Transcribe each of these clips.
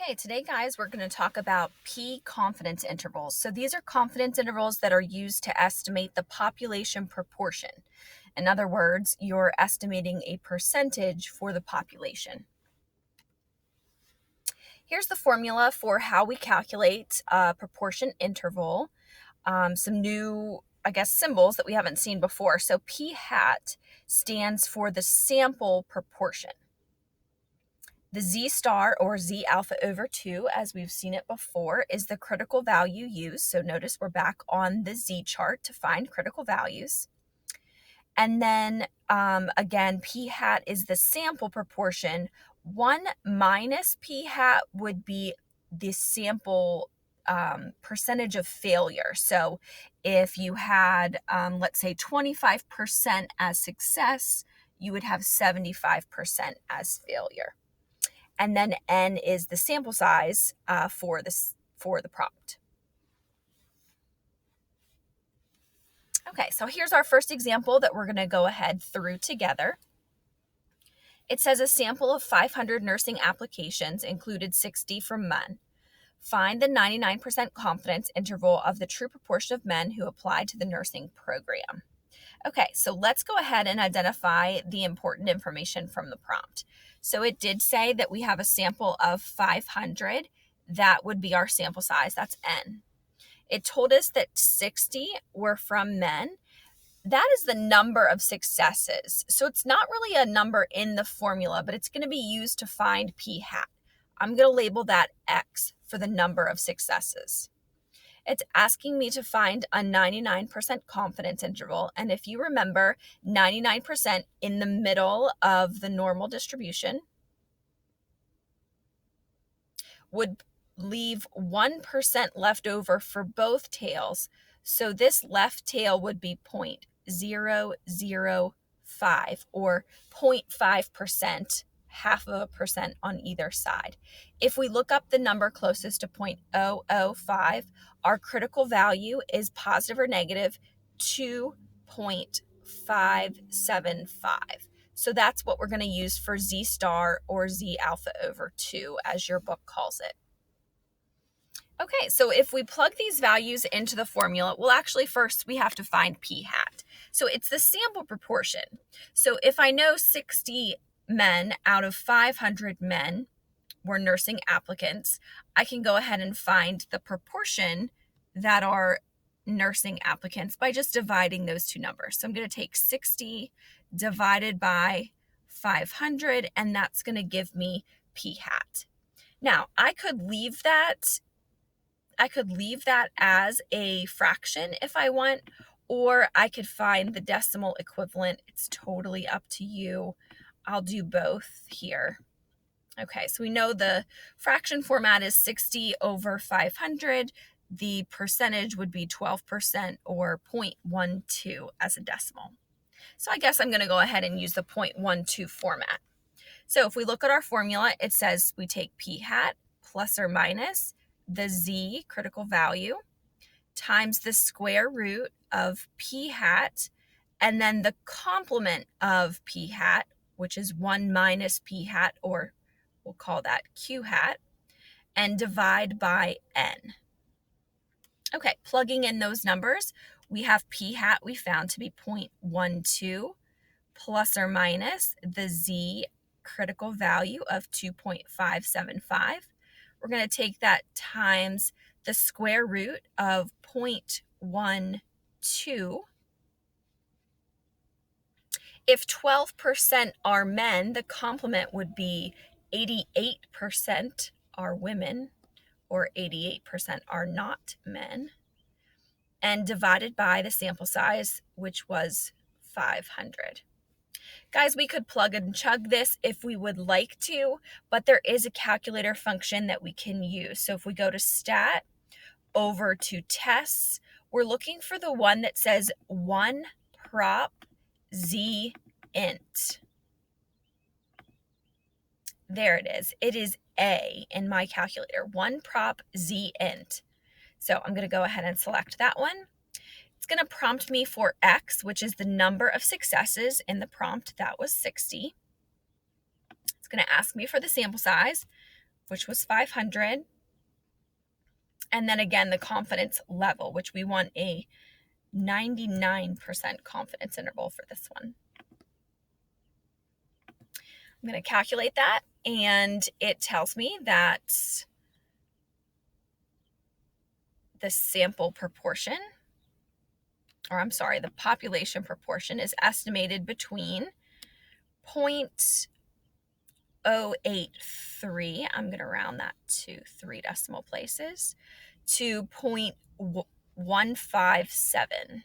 Okay, today, guys, we're going to talk about P confidence intervals. So these are confidence intervals that are used to estimate the population proportion. In other words, you're estimating a percentage for the population. Here's the formula for how we calculate a proportion interval. Some new, symbols that we haven't seen before. So P hat stands for the sample proportion. The Z star, or Z alpha over 2, as we've seen it before, is the critical value used. So notice we're back on the Z chart to find critical values. And then again, P hat is the sample proportion. 1 minus P hat would be the sample percentage of failure. So if you had, let's say, 25% as success, you would have 75% as failure. And then N is the sample size for the prompt. Okay, so here's our first example that we're going to go ahead through together. It says a sample of 500 nursing applications included 60 from men. Find the 99% confidence interval of the true proportion of men who applied to the nursing program. Okay, so let's go ahead and identify the important information from the prompt. So it did say that we have a sample of 500. That would be our sample size. That's N. It told us that 60 were from men. That is the number of successes. So it's not really a number in the formula, but it's going to be used to find P hat. I'm going to label that X for the number of successes. It's asking me to find a 99% confidence interval. And if you remember, 99% in the middle of the normal distribution would leave 1% left over for both tails. So this left tail would be 0.005 or 0.5%. Half of a percent on either side. If we look up the number closest to 0.005, our critical value is positive or negative 2.575. So that's what we're going to use for Z star or Z alpha over 2, as your book calls it. Okay, so if we plug these values into the formula, well, actually, first we have to find P hat. So it's the sample proportion. So if I know 60 men out of 500 men were nursing applicants, I can go ahead and find the proportion that are nursing applicants by just dividing those two numbers. So I'm going to take 60 divided by 500, and that's going to give me P hat. Now, I could leave that as a fraction if I want, or I could find the decimal equivalent. It's totally up to you. I'll do both here. Okay, so we know the fraction format is 60 over 500. The percentage would be 12% or 0.12 as a decimal. So I guess I'm going to go ahead and use the 0.12 format. So if we look at our formula, it says we take P hat plus or minus the Z critical value times the square root of P hat, and then the complement of P hat, which is 1 minus P hat, or we'll call that Q hat, and divide by N. Okay, plugging in those numbers, we have P hat we found to be 0.12 plus or minus the Z critical value of 2.575. We're going to take that times the square root of 0.12. If 12% are men, the complement would be 88% are women, or 88% are not men, and divided by the sample size, which was 500. Guys, we could plug and chug this if we would like to, but there is a calculator function that we can use. So if we go to stat, over to tests, we're looking for the one that says 1 prop Z int. There it is. It is A in my calculator, 1 prop Z int. So I'm going to go ahead and select that one. It's going to prompt me for X, which is the number of successes in the prompt. That was 60. It's going to ask me for the sample size, which was 500. And then again, the confidence level, which we want a 99% confidence interval for this one. I'm going to calculate that, and it tells me that the sample proportion, or I'm sorry, the population proportion is estimated between 0.083, I'm going to round that to 3 decimal places, to 0.157.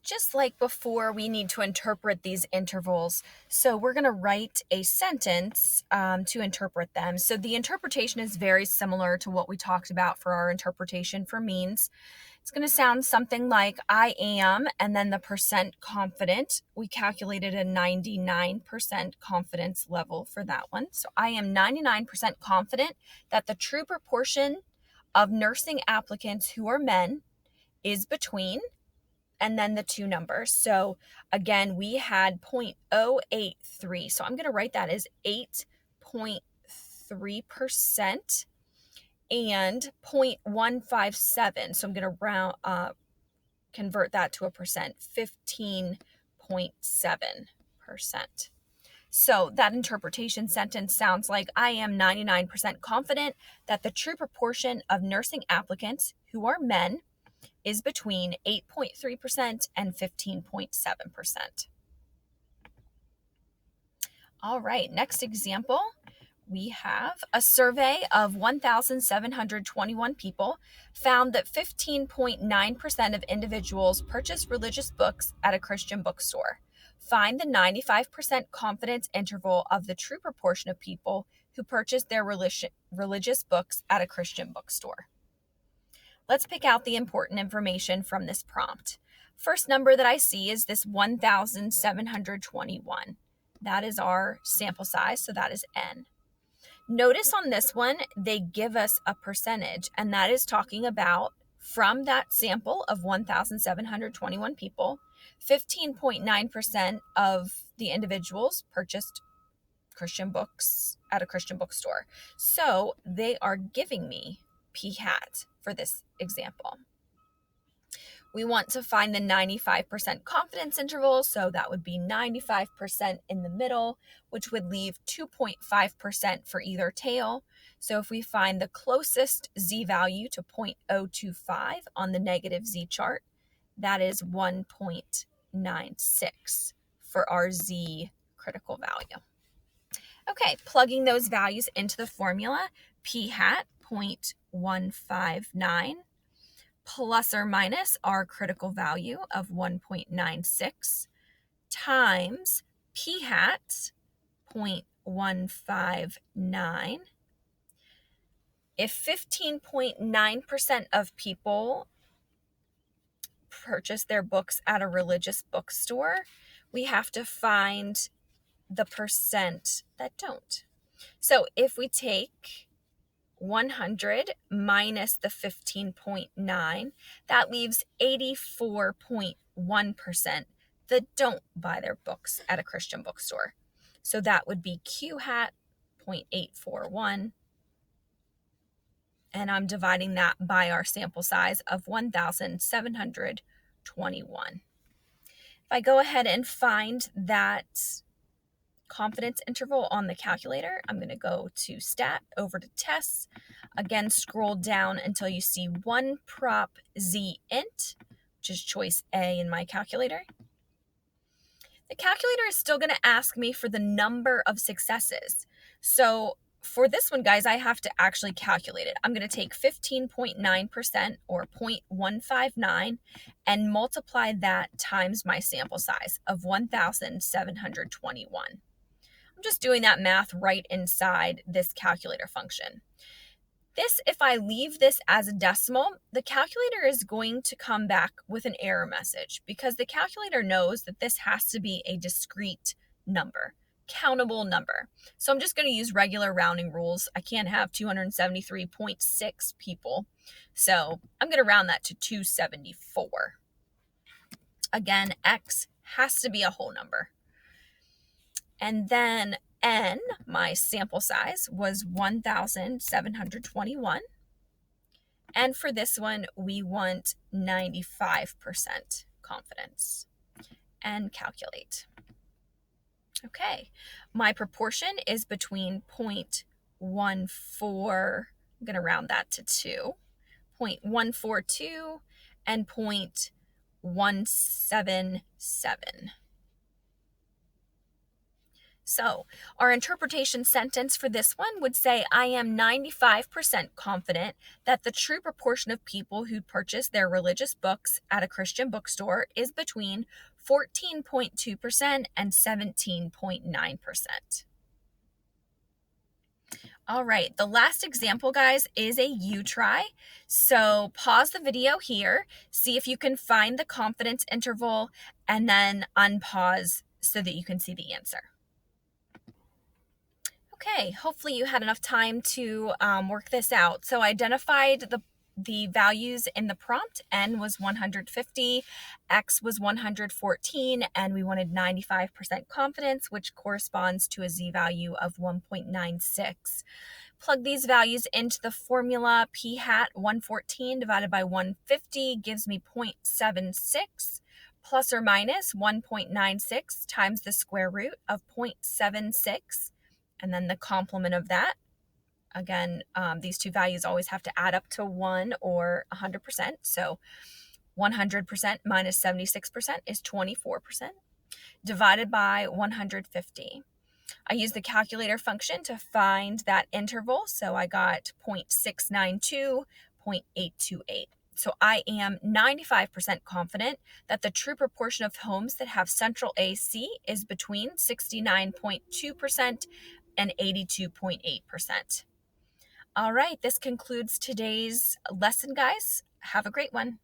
Just like before, we need to interpret these intervals. So we're going to write a sentence to interpret them. So the interpretation is very similar to what we talked about for our interpretation for means. It's going to sound something like I am, and then the percent confident. We calculated a 99% confidence level for that one. So I am 99% confident that the true proportion of nursing applicants who are men is between, and then the two numbers. So again, we had 0.083. So I'm going to write that as 8.3% and 0.157. So I'm going to convert that to a percent, 15.7%. So that interpretation sentence sounds like I am 99% confident that the true proportion of nursing applicants who are men is between 8.3% and 15.7%. All right, next example, we have a survey of 1,721 people found that 15.9% of individuals purchase religious books at a Christian bookstore. Find the 95% confidence interval of the true proportion of people who purchase their religious books at a Christian bookstore. Let's pick out the important information from this prompt. First number that I see is this 1,721. That is our sample size, so that is N. Notice on this one, they give us a percentage, and that is talking about from that sample of 1,721 people, 15.9% of the individuals purchased Christian books at a Christian bookstore. So they are giving me P hat for this example. We want to find the 95% confidence interval, so that would be 95% in the middle, which would leave 2.5% for either tail. So if we find the closest z value to 0.025 on the negative z chart, that is 1.96 for our z critical value. Okay, plugging those values into the formula, p hat 0.159 plus or minus our critical value of 1.96 times p hat 0.159. If 15.9% of people purchase their books at a religious bookstore, we have to find the percent that don't. So if we take 100 minus the 15.9, that leaves 84.1% that don't buy their books at a Christian bookstore. So that would be Q hat 0.841. And I'm dividing that by our sample size of 1,721. If I go ahead and find that confidence interval on the calculator, I'm going to go to stat, over to tests, again scroll down until you see one prop z int, which is choice A in my calculator. The calculator is still going to ask me for the number of successes. So for this one, guys, I have to actually calculate it. I'm going to take 15.9% or 0.159 and multiply that times my sample size of 1,721. I'm just doing that math right inside this calculator function. This, if I leave this as a decimal, the calculator is going to come back with an error message because the calculator knows that this has to be a discrete number, countable number. So I'm just going to use regular rounding rules. I can't have 273.6 people. So I'm going to round that to 274. Again, X has to be a whole number. And then N, my sample size, was 1,721. And for this one, we want 95% confidence. And calculate. Okay, my proportion is between 0.14, I'm going to round that to 2, 0.142 and 0.177. So our interpretation sentence for this one would say, I am 95% confident that the true proportion of people who purchase their religious books at a Christian bookstore is between 14.2% and 17.9%. All right, the last example, guys, is a U-try. So pause the video here, see if you can find the confidence interval, and then unpause so that you can see the answer. Okay, hopefully you had enough time to work this out. So I identified the values in the prompt. N was 150, X was 114, and we wanted 95% confidence, which corresponds to a z-value of 1.96. Plug these values into the formula. P hat 114 divided by 150 gives me 0.76 plus or minus 1.96 times the square root of 0.76. And then the complement of that. Again, these two values always have to add up to 1 or 100%. So 100% minus 76% is 24%, divided by 150. I used the calculator function to find that interval. So I got 0.692, 0.828. So I am 95% confident that the true proportion of homes that have central AC is between 69.2% and 82.8%. All right, this concludes today's lesson, guys. Have a great one.